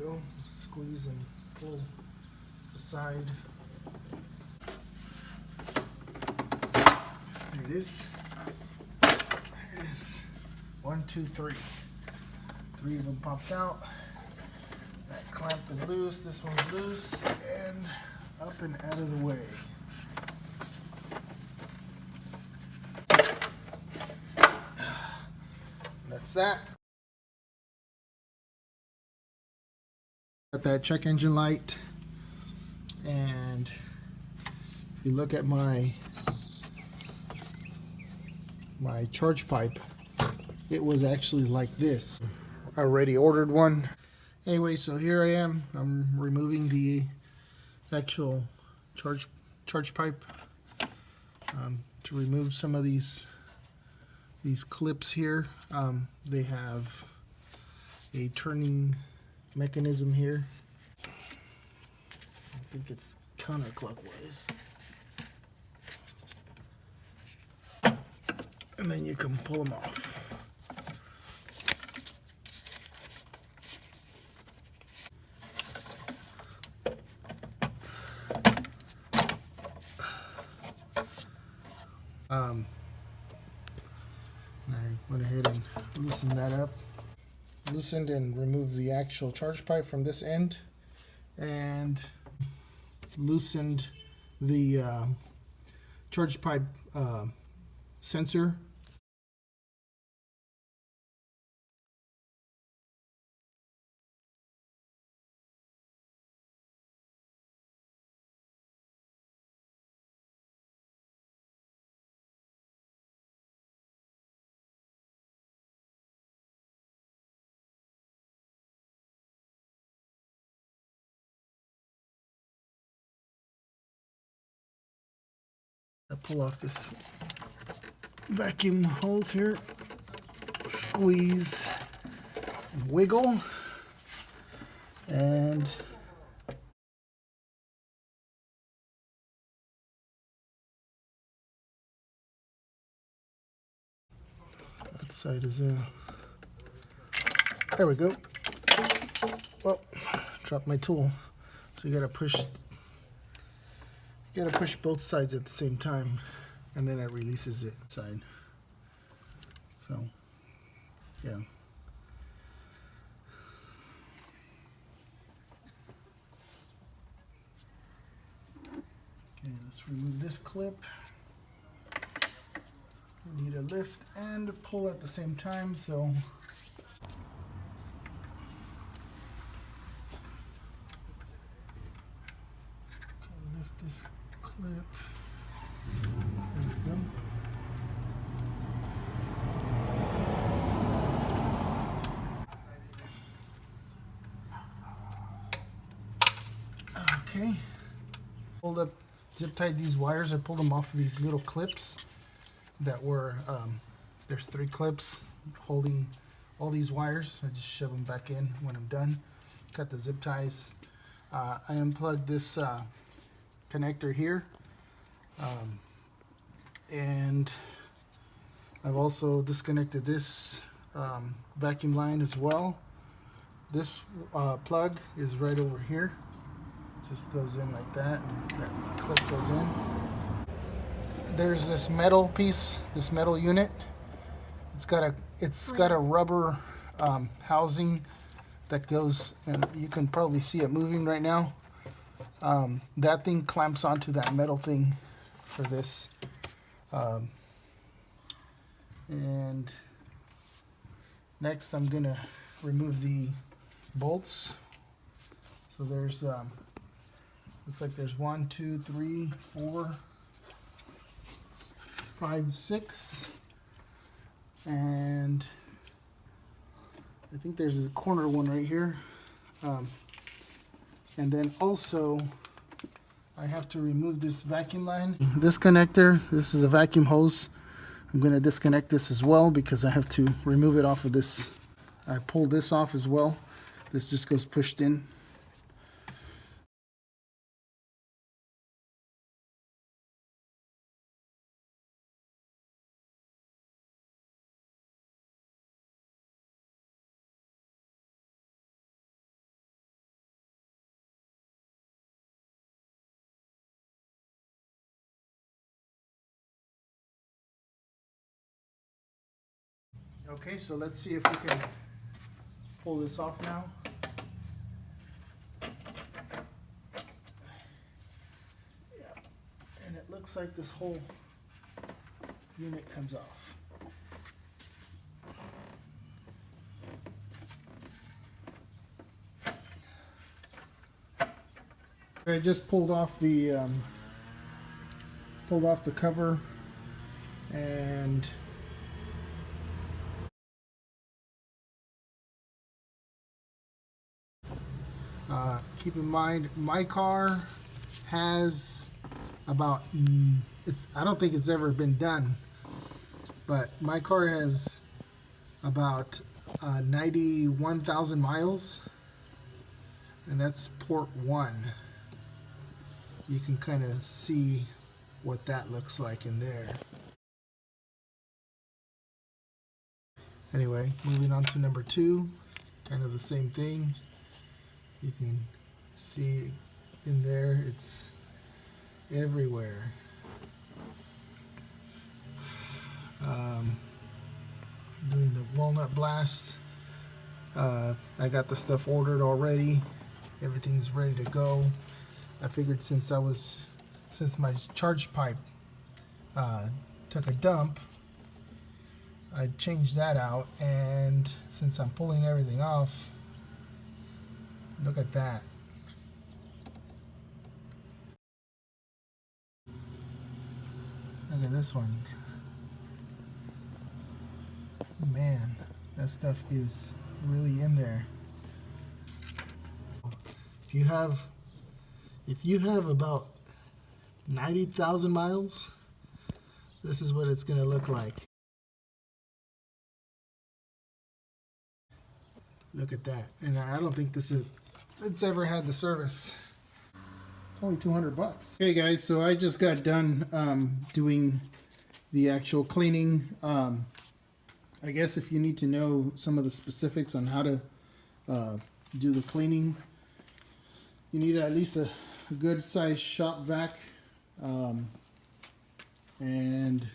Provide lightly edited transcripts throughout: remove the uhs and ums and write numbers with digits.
go. Squeeze and pull aside. There it is. There it is. 1, 2, 3. 3 of them popped out. That clamp is loose. This one's loose. And up and out of the way. That's that. Got that check engine light, and if you look at my charge pipe, it was actually like this. I already ordered one. Anyway, so here I am. I'm removing the actual charge pipe to remove some of these clips here. They have a turning mechanism here. I think it's counterclockwise. And then you can pull them off. I went ahead and loosened that up. Loosened and removed the actual charge pipe from this end, and loosened the charge pipe sensor. I pull off this vacuum hose here, squeeze, wiggle, and that side is in. There we go. Well, dropped my tool. So you gotta push both sides at the same time, and then it releases it side. So, yeah. Okay, let's remove this clip. We need a lift and a pull at the same time, so lift this clip. There we go. Okay. Pulled up, zip tied these wires. I pulled them off of these little clips that were, there's 3 clips holding all these wires. I just shove them back in when I'm done. Cut the zip ties. I unplugged this connector here, and I've also disconnected this vacuum line as well. This plug is right over here. Just goes in like that, and that clip goes in. There's this metal piece, this metal unit. It's got a rubber housing that goes, and you can probably see it moving right now. That thing clamps onto that metal thing for this. And next I'm gonna remove the bolts. So there's, looks like there's 1, 2, 3, 4, 5, 6. And I think there's a corner one right here. And then also I have to remove this vacuum line. This connector, this is a vacuum hose. I'm going to disconnect this as well because I have to remove it off of this. I pulled this off as well. This just goes pushed in. Okay, so let's see if we can pull this off now. Yeah, and it looks like this whole unit comes off. I just pulled off the cover, and keep in mind my car has about I don't think it's ever been done, but my car has about 91,000 miles, and that's port 1. You can kind of see what that looks like in there. Anyway, moving on to number 2, kind of the same thing. You can see in there, it's everywhere. Doing the Walnut blast. I got the stuff ordered already. Everything's ready to go. I figured since my charge pipe took a dump, I'd change that out, and since I'm pulling everything off, look at that. Look at this one. Man, that stuff is really in there. If you have about 90,000 miles, this is what it's going to look like. Look at that. And I don't think it's ever had the service. It's only 200 bucks. Okay guys, so I just got done doing the actual cleaning. I guess if you need to know some of the specifics on how to do the cleaning, you need at least a good sized shop vac. And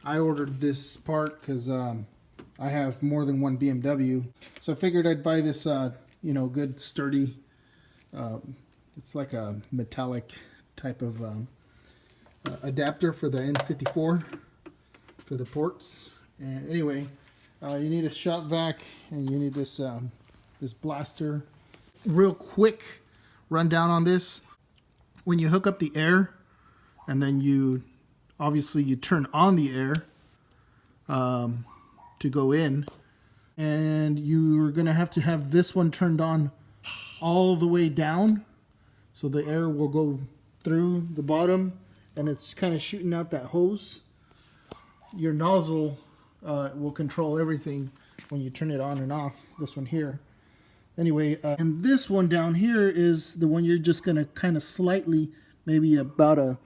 I ordered this part because I have more than one BMW, so I figured I'd buy this good sturdy, it's like a metallic type of adapter for the N54 for the ports. And anyway, you need a shop vac, and you need this this blaster. Real quick rundown on this: when you hook up the air, and then you turn on the air to go in, and you're gonna have to have this one turned on all the way down, so the air will go through the bottom, and it's kind of shooting out that hose. Your nozzle will control everything when you turn it on and off. This one here. Anyway, and this one down here is the one you're just gonna kind of slightly, maybe about a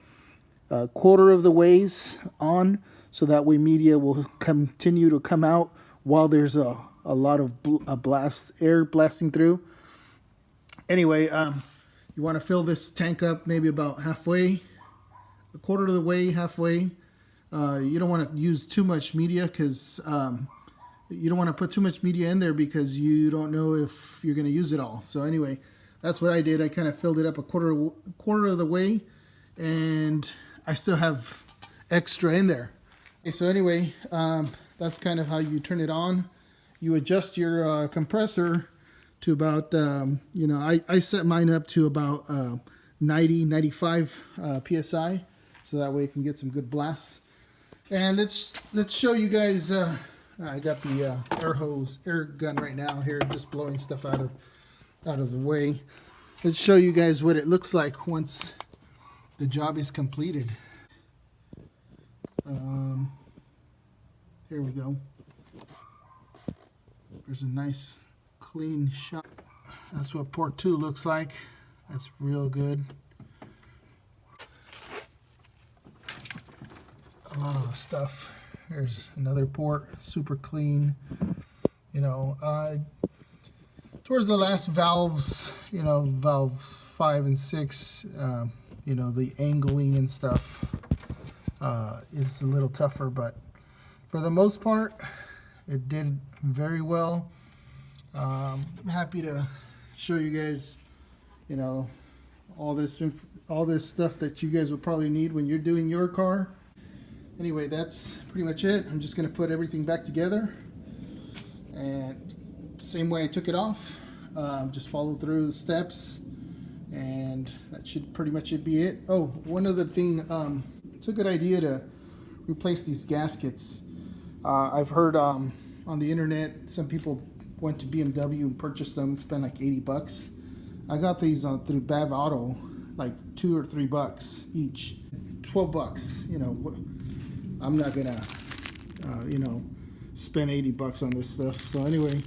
quarter of the ways on, so that way media will continue to come out while there's a lot of air blasting through. Anyway, you want to fill this tank up maybe about halfway, a quarter of the way, halfway. You don't want to use too much media, because you don't want to put too much media in there because you don't know if you're going to use it all. So anyway, that's what I did. I kind of filled it up a quarter of the way, and I still have extra in there. Okay, so anyway, that's kind of how you turn it on. You adjust your compressor to about, I set mine up to about 95 PSI, so that way it can get some good blasts. And let's show you guys. I got the air gun right now here, just blowing stuff out of the way. Let's show you guys what it looks like once the job is completed. There we go. There's a nice clean shot. That's what port 2 looks like. That's real good. A lot of the stuff. Here's another port, super clean. Towards the last valves, valves 5 and 6, the angling and stuff is a little tougher, but for the most part, It did very well. I'm happy to show you guys, you know, all this stuff that you guys would probably need when you're doing your car. Anyway, that's pretty much it. I'm just gonna put everything back together, and same way I took it off. Just follow through the steps, and that should pretty much be it. Oh, one other thing, it's a good idea to replace these gaskets. I've heard on the internet some people went to BMW and purchased them and spent like 80 bucks. I got these through Bav Auto, like $2 or $3 each, 12 bucks. You know, I'm not gonna, you know, spend 80 bucks on this stuff. So anyway,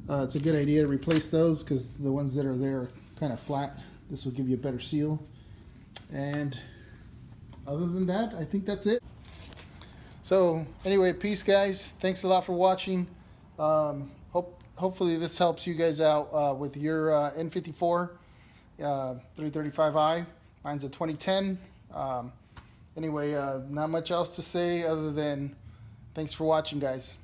it's a good idea to replace those because the ones that are there are kind of flat. This will give you a better seal. And other than that, I think that's it. So anyway, peace guys. Thanks a lot for watching. Hopefully this helps you guys out with your N54 335i. Mine's a 2010. Anyway, not much else to say other than thanks for watching, guys.